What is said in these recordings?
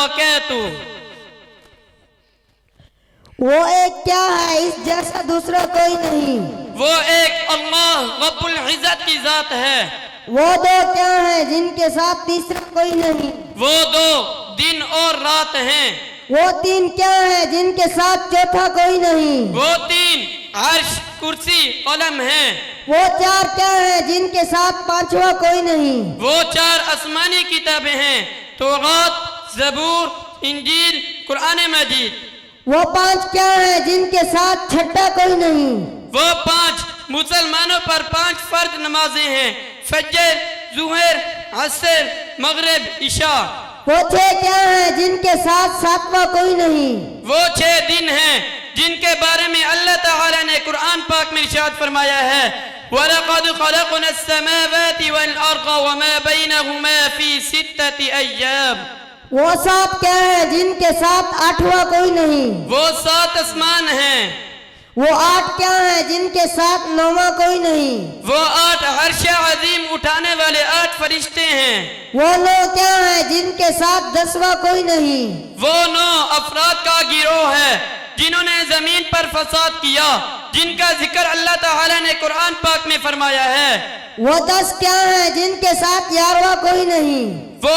وبركاته. وہ ایک کیا ہے اس جیسا دوسرا کوئی نہیں. وہ ایک اللہ رب العزت کی ذات ہے. وہ دو کیا ہیں جن کے ساتھ تیسرا کوئی نہیں. وہ دو دن اور رات ہیں. وہ تین کیا ہیں جن کے ساتھ چوتھا کوئی نہیں. وہ تین عرش کرسی قلم ہیں. وہ چار کیا ہیں جن کے ساتھ پانچواں کوئی نہیں. وہ چار آسمانی کتابیں ہیں، توراۃ، زبور، انجیل، قرآن مجید. وہ پانچ کیا ہیں جن کے ساتھ چھٹا کوئی نہیں. وہ پانچ مسلمانوں پر پانچ فرض نمازیں ہیں، فجر، ظہر، عصر، مغرب، عشاء. وہ چھ کیا ہیں جن کے ساتھ ساتواں کوئی نہیں. وہ 6 دن ہیں جن کے بارے میں اللہ تعالی نے قرآن پاک میں ارشاد فرمایا ہے، وَلَقَدْ خَلَقْنَا السَّمَاوَاتِ وَالْأَرْضَ وَمَا بَيْنَهُمَا فِي 6 أَيَّامٍ. وہ 7 کیا ہیں جن کے ساتھ آٹھواں کوئی نہیں. وہ 7 آسمان ہیں. وہ 8 کیا ہیں جن کے ساتھ نواں کوئی نہیں. وہ 8 عرش عظیم اٹھانے والے 8 فرشتے ہیں. وہ 9 کیا ہیں جن کے ساتھ 10واں کوئی نہیں. وہ 9 افراد کا گروہ ہے جنہوں نے زمین پر فساد کیا، جن کا ذکر اللہ تعالی نے قرآن پاک میں فرمایا ہے. وہ 10 کیا ہیں جن کے ساتھ 11واں کوئی نہیں. وہ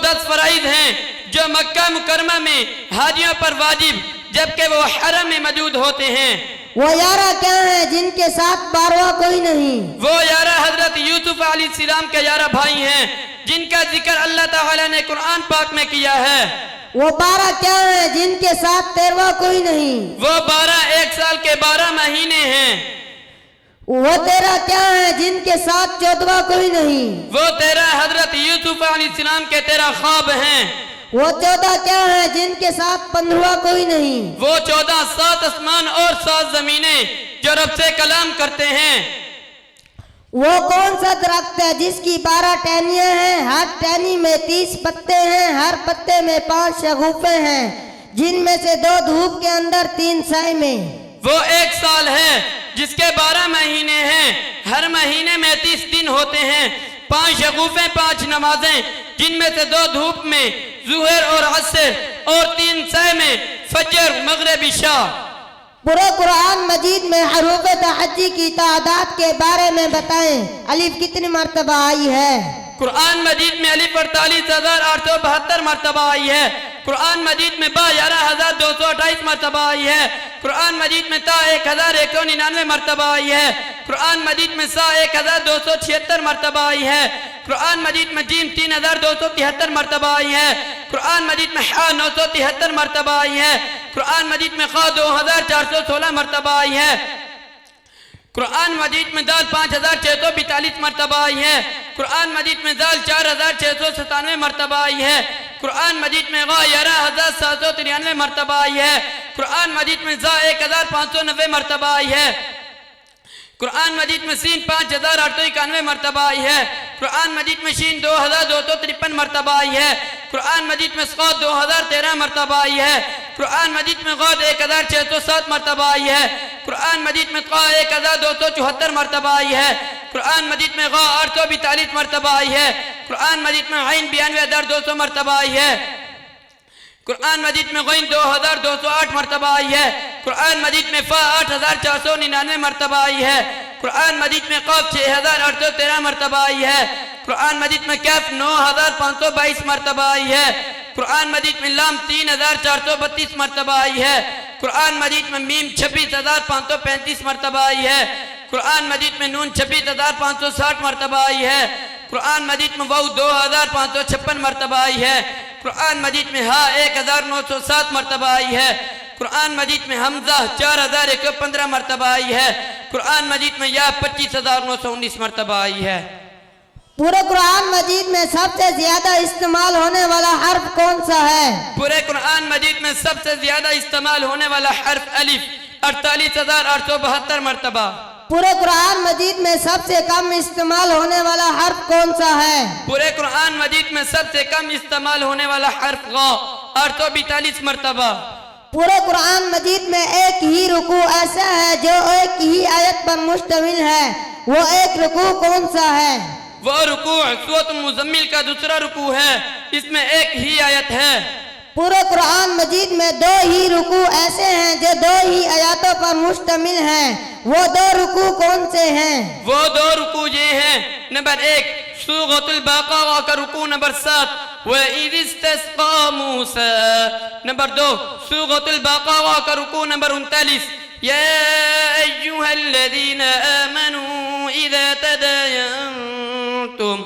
10 فرائض ہیں جو مکہ مکرمہ میں حاجیوں پر واجب جبکہ وہ حرم میں موجود ہوتے ہیں. وہ 11 کیا ہیں جن کے ساتھ 12واں کوئی نہیں. وہ 11 حضرت یوسف علیہ السلام کے 11 بھائی ہیں جن کا ذکر اللہ تعالی نے قرآن پاک میں کیا ہے. وہ 12 کیا ہیں جن کے ساتھ 13واں کوئی نہیں. وہ 12 1 سال کے 12 مہینے ہیں. وہ 13 کیا ہیں جن کے ساتھ 14واں کوئی نہیں. وہ 13 حضرت یوسف علیہ السلام کے 13 خواب ہیں. وہ 14 کیا ہیں جن کے ساتھ 15واں کوئی نہیں. وہ 14 7 آسمان اور 7 زمینیں جو رب سے کلام کرتے ہیں. وہ کون سا درخت ہے جس کی 12 ٹہنیاں ہیں، ہر ٹہنی میں 30 پتے ہیں، ہر پتے میں 5 شگوفے ہیں، جن میں سے 2 دھوپ کے اندر 3 سائے میں. وہ 1 سال ہے جس کے 12 مہینے ہیں، ہر مہینے میں 30 دن ہوتے ہیں، 5 شگوفیں، 5 نمازیں، جن میں سے 2 دھوپ میں ظہر اور عصر، اور 3 سائے میں فجر، مغرب، عشاء. پورے قرآن مجید میں حروف تحجی کی تعداد کے بارے میں بتائیں. الف کتنی مرتبہ آئی ہے؟ قرآن مجید میں الف 48,872 مرتبہ آئی ہے. قرآن مجید میں با 11,228 مرتبہ آئی ہے. قرآن مجید میں تا 1,199 مرتبہ آئی ہے. قرآن مجید میں سا 1,276 مرتبہ آئی ہے. قرآن مجید میں جیم 3,273 مرتبہ آئی ہے. قرآن مجید میں حا 973 مرتبہ آئی ہے. قرآن مجید میں خا 2,416 مرتبہ آئی ہے. قرآن مجید میں دال 5,642 مرتبہ آئی ہے. قرآن مجید میں دال 4,697 مرتبہ آئی ہے. قرآن مجید میں غا 11,793 مرتبہ آئی ہے. قرآن مجید میں زا 1,590 مرتبہ آئی ہے. قرآن مجید میں سین 5,891 مرتبہ آئی ہے. قرآن مجید میں شین 2,253 مرتبہ آئی ہے. قرآن مجید میں صاد 2,013 مرتبہ آئی ہے. قرآن مجید میں غاد 1,607 مرتبہ آئی ہے. قرآن مجید میں قا 1,274 مرتبہ آئی ہے. قرآن مجید میں غا 842 مرتبہ آئی ہے. قرآن مجید میں عین 92,200 مرتبہ آئی ہے. قرآن مجید میں غین 2,208 مرتبہ آئی ہے. قرآن مجید میں فا 8,499 مرتبہ آئی ہے. قرآن مجید میں قاف 6,813 مرتبہ آئی ہے. قرآن مجید میں کیف 9,522 مرتبہ آئی ہے. قرآن مجید میں لام 3,432 مرتبہ آئی ہے. قرآن مجید میں میم 26,535 مرتبہ آئی ہے. قرآن مجید میں نون 26,560 مرتبہ آئی ہے. قرآن مجید میں واو 2,556 مرتبہ آئی ہے. قرآن مجید میں ہا 1,907 مرتبہ آئی ہے. قرآن مجید میں حمزہ 4,115 مرتبہ آئی ہے. قرآن مجید میں یا 25,919 مرتبہ آئی ہے. پورے قرآن مجید میں سب سے زیادہ استعمال ہونے والا حرف کون سا ہے؟ پورے قرآن مجید میں سب سے زیادہ استعمال ہونے والا حرف الف 48,872 مرتبہ. پورے قرآن مجید میں سب سے کم استعمال ہونے والا حرف کون سا ہے؟ پورے قرآن مجید میں سب سے کم استعمال ہونے والا حرف غا 842 مرتبہ. پورے قرآن مجید میں ایک ہی رکوع ایسا ہے جو ایک ہی آیت پر مشتمل ہے، وہ ایک رکوع کون سا ہے؟ وہ رکوع سورۃ المزمل کا دوسرا رکوع ہے، اس میں ایک ہی آیت ہے۔ پورے قرآن مجید میں دو ہی رکوع ایسے ہیں جو دو ہی آیاتوں پر مشتمل ہیں، وہ دو رکوع کون سے ہیں؟ وہ دو رکوع یہ ہیں، نمبر 1 سورۃ البقرہ کا رکوع نمبر 7 وَإِذِ اسْتَسْقَىٰ مُوسَىٰ، نمبر 2 سورۃ البقرہ کا رکوع نمبر 39 يَا أَيُّهَا الَّذِينَ آمَنُوا إِذَا تَدَايَنْتُمْ۔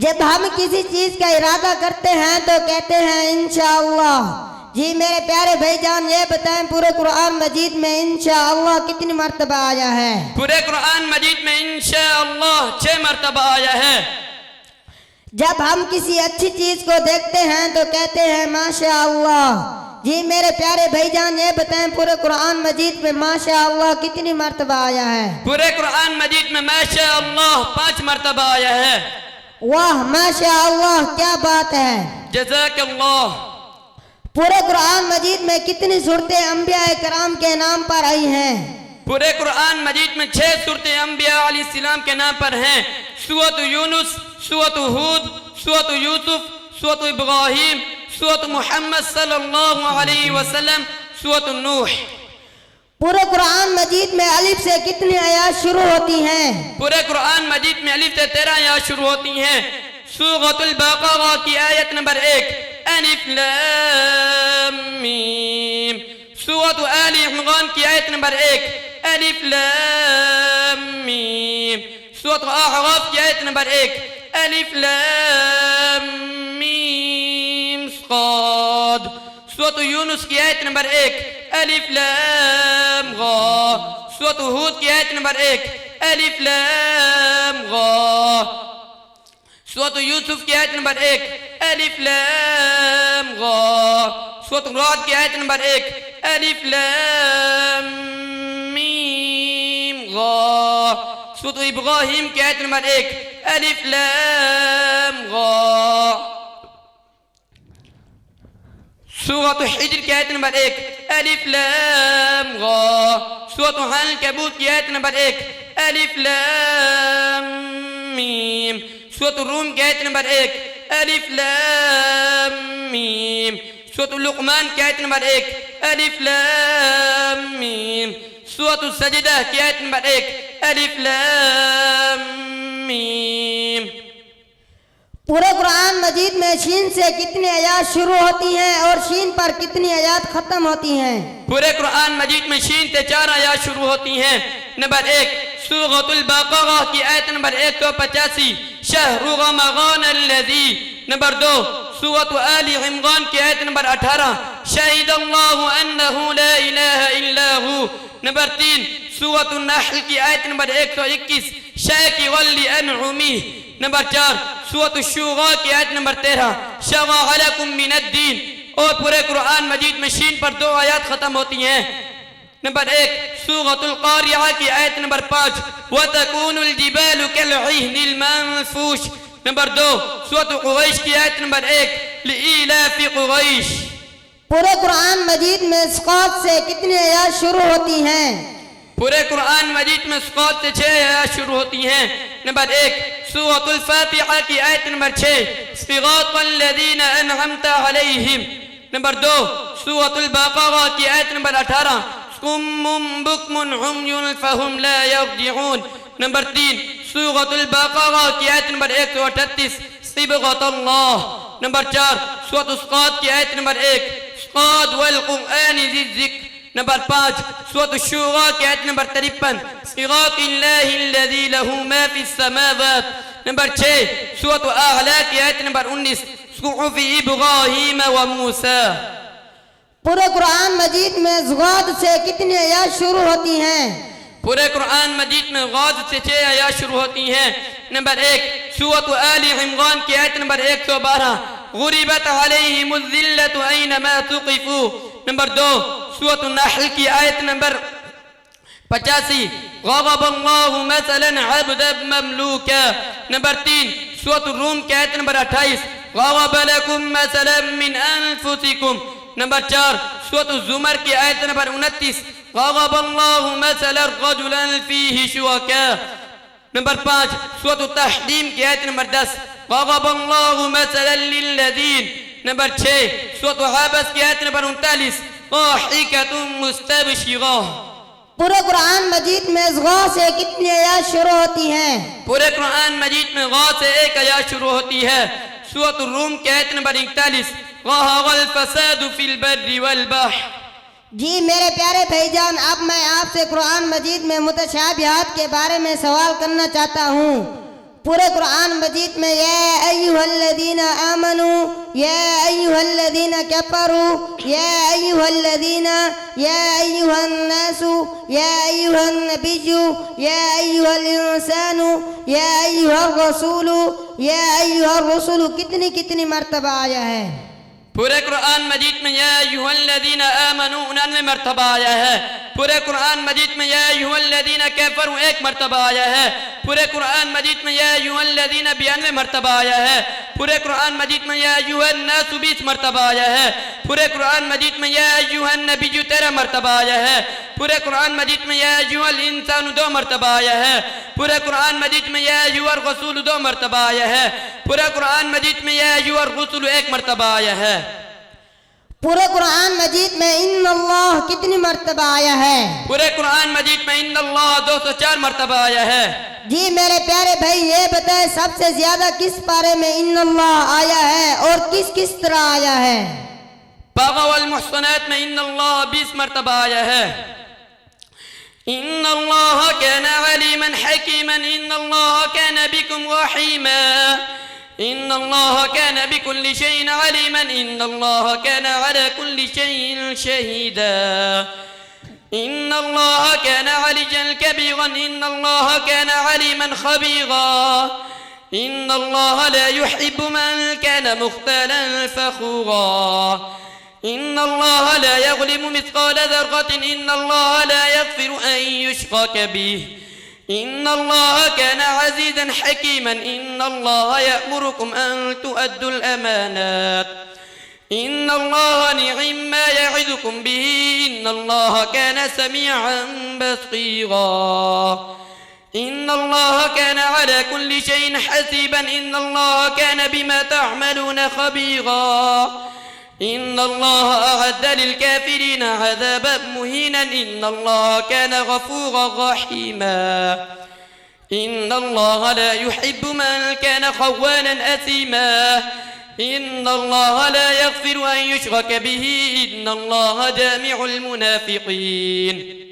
جب ہم کسی چیز کا ارادہ کرتے ہیں تو کہتے ہیں انشاءاللہ۔ جی میرے پیارے بھائی جان، یہ بتائیں پورے قرآن مجید میں انشاءاللہ کتنی مرتبہ آیا ہے؟ پورے قرآن مجید میں انشاءاللہ 6 مرتبہ آیا ہے۔ جب ہم کسی اچھی چیز کو دیکھتے ہیں تو کہتے ہیں ماشاءاللہ۔ جی میرے پیارے بھائی جان، یہ بتائیں پورے قرآن مجید میں ماشاءاللہ کتنی مرتبہ آیا ہے؟ پورے قرآن مجید میں ماشاءاللہ 5 مرتبہ آیا ہے۔ واہ ماشاءاللہ، کیا بات ہے! جزاک اللہ۔ پورے قرآن مجید میں کتنی صورتیں انبیاء کرام کے نام پر آئی ہیں؟ پورے قرآن مجید میں 6 صورتیں انبیاء علیہ السلام کے نام پر ہیں، سورۃ یونس، سورۃ ہود، سورۃ یوسف، سورۃ ابراہیم، سورۃ محمد صلی اللہ علیہ وسلم، سورۃ نوح۔ پورے قرآن مجید میں الف سے کتنی آیات شروع ہوتی ہیں؟ پورے قرآن مجید میں الف سے 13 آیات شروع ہوتی ہیں۔ سورۃ البقرہ کی آیت نمبر 1 الف لام میم۔ سورۃ آل عمران کی آیت نمبر 1 الف لام میم۔ سورۃ اعراف کی آیت نمبر 1 الف لام میم صاد۔ سورۃ یونس کی آیت نمبر 1 الف لام را۔ سورۃ ہود کی آیت نمبر 1 الف لام را۔ سورۃ یوسف کی آیت نمبر 1 الف لام را۔ سورۃ رعد کی آیت نمبر 1 الف لام میم را۔ سورۃ ابراہیم کی آیت نمبر 1 الف لام را۔ سورۃ حجر کی آیت نمبر 1 الف لام را۔ سورۃ عنکبوت کی آیت نمبر 1 الف لام میم۔ سورۃ الروم کی آیت نمبر 1 الف لام میم۔ سورۃ لقمان کی آیت نمبر 1 الف لام میم۔ سورۃ السجدہ کی آیت نمبر 1 الف لام میم۔ پورے قرآن مجید میں شین سے کتنی آیات شروع ہوتی ہیں اور شین پر کتنی آیات ختم ہوتی ہیں؟ پورے قرآن مجید میں شین سے 4 آیات شروع ہوتی ہیں۔ نمبر 1 سورۃ البقرہ کی آیت نمبر 185 شہر رمضان الذی۔ نمبر 2 سورۃ آل عمران کی آیت نمبر 18 شہد اللہ انہ لا الہ الا ہو۔ نمبر 3 سورۃ النحل کی آیت نمبر 121 شاکرا لانعمہ۔ نمبر 4 سورۃ الشورى کی آیت نمبر 13 شرع لکم من الدین۔ اور پورے قرآن مجید میں شین پر 2 آیات ختم ہوتی ہیں۔ نمبر 1 سورۃ القاریعہ کی آیت نمبر 5 وَتَكُونُ الْجِبَالُ كَالْعِهْنِ الْمَنفُوشِ۔ نمبر 2 سورۃ قریش کی آیت نمبر 1 لِإِيلَافِ قریش۔ پورے قرآن مجید میں صاد سے کتنی آیات شروع ہوتی ہیں؟ پورے قرآن مجید میں صاد سے 6 آیات شروع ہوتی ہیں۔ نمبر 1 سورۃ الفاتحہ کی آیت نمبر 6 صراط الذین انعمت علیہم۔ نمبر 2 سورۃ البقرہ کی آیت نمبر 18 صم بکم عمی فہم لا یرجعون۔ نمبر 3 سورۃ البقرہ کی آیت نمبر 138 صبغۃ اللہ۔ نمبر 4 سورۃ الصاد کی آیت نمبر 1 صاد والقرآن ذی الذکر۔ نمبر 5 سورۃ الشورى کی آیت نمبر 53 صراط اللہ الذی لہ ما فی السماوات۔ نمبر 6 سورۃ اعلی کی آیت نمبر 19 صحف ابراہیم و موسیٰ۔ پورے قرآن مجید میں صاد سے کتنی آیات شروع ہوتی ہیں؟ پورے قرآن مجید میں غاز سے 6 آیات شروع ہوتی ہیں۔ نمبر 1 سورۃ آل عمران کی آیت نمبر 112 غربت علیہم الذلۃ اینما ثقفوا۔ نمبر 2 سورۃ النحل کی آیت نمبر 85 ضرب اللہ مثلا عبدا مملوکا۔ نمبر 3 سورۃ الروم کی آیت نمبر 28 ضرب لکم مثلا من انفسکم۔ نمبر 4 سورۃ الزمر کی آیت نمبر 29 ضرب اللہ مثلا رجلا فیہ شرکاء۔ نمبر 5 سورۃ التحریم کی آیت نمبر 10 ضرب اللہ مثلا للذین. نمبر 6 سورۃ عبس کی آیت نمبر 39 ضاحکۃ مستبشرہ. پورے قرآن مجید میں غا سے کتنی آیات شروع ہوتی ہیں؟ پورے قرآن مجید میں غا سے ایک آیات شروع ہوتی ہے. سورۃ الروم کی آیت نمبر 41 ظہر الفساد فی البر والبحر. جی میرے پیارے بھائی جان، اب میں آپ سے قرآن مجید میں متشابہات کے بارے میں سوال کرنا چاہتا ہوں. پورے قرآن مجید میں یا ایھا الذین آمنوا، یا ایھا الذین کفروا، یا ایھا الذین، یا ایھا الناس، یا ایھا النبی، یا ایھا الانسان، یا ایھا الرسول، یا ایھا الرسل کتنی مرتبہ آیا ہے؟ پورے قرآن مجید میں یا ایھا الذین آمنوا 99 مرتبہ آیا ہے. پورے قرآن مجید میں یا ایھا الذین کفروا 1 مرتبہ آیا ہے. پورے قرآن مجید میں یا ایھا الذین 92 مرتبہ آیا ہے. پورے قرآن مجید میں یا ایھا الناس 20 مرتبہ آیا ہے. پورے قرآن مجید میں یا ایھا النبی 13 مرتبہ آیا ہے. پورے قرآن مجید میں یا ایھا الانسان 2 مرتبہ آیا ہے. پورے قرآن مجید میں یا ایھا الرسول 2 مرتبہ آیا ہے. پورے قرآن مجید میں یا ایھا الرسل 1 مرتبہ آیا ہے. پورے قرآن مجید میں ان اللہ کتنی مرتبہ آیا ہے؟ پورے قرآن مجید میں ان اللہ 204 مرتبہ آیا ہے. جی میرے پیارے بھائی یہ بتائیں سب سے زیادہ کس پارے میں ان اللہ آیا ہے اور کس طرح آیا ہے؟ باغ والمحصنات میں ان اللہ 20 مرتبہ آیا ہے. ان اللہ کان علیما حکیما ان اللہ کان بکم رحیما. ان اللہ کان بکل شیء علیما ان اللہ کان علی کل شیء شہیدا. ان اللہ کان علییا کبیرا ان اللہ کان علیما خبیرا. ان اللہ لا يحب من كان مختالا فخورا. ان اللہ لا يظلم مثقال ذرة ان اللہ لا يغفر ان يشرك به. ان اللہ كان عزيزا حكيما ان اللہ يأمركم ان تؤدوا الامانات. ان اللہ نعم ما يعظكم به ان اللہ كان سميعا بصيرا. ان اللہ كان على كل شيء حسيبا ان اللہ كان بما تعملون خبيرا. ان اللہ اعد للكافرين عذابا مهينا ان اللہ كان غفورا رحيما. ان اللہ لا يحب من كان خوانا اثيما. ان اللہ لا يغفر ان يشرك به ان اللہ جامع المنافقين.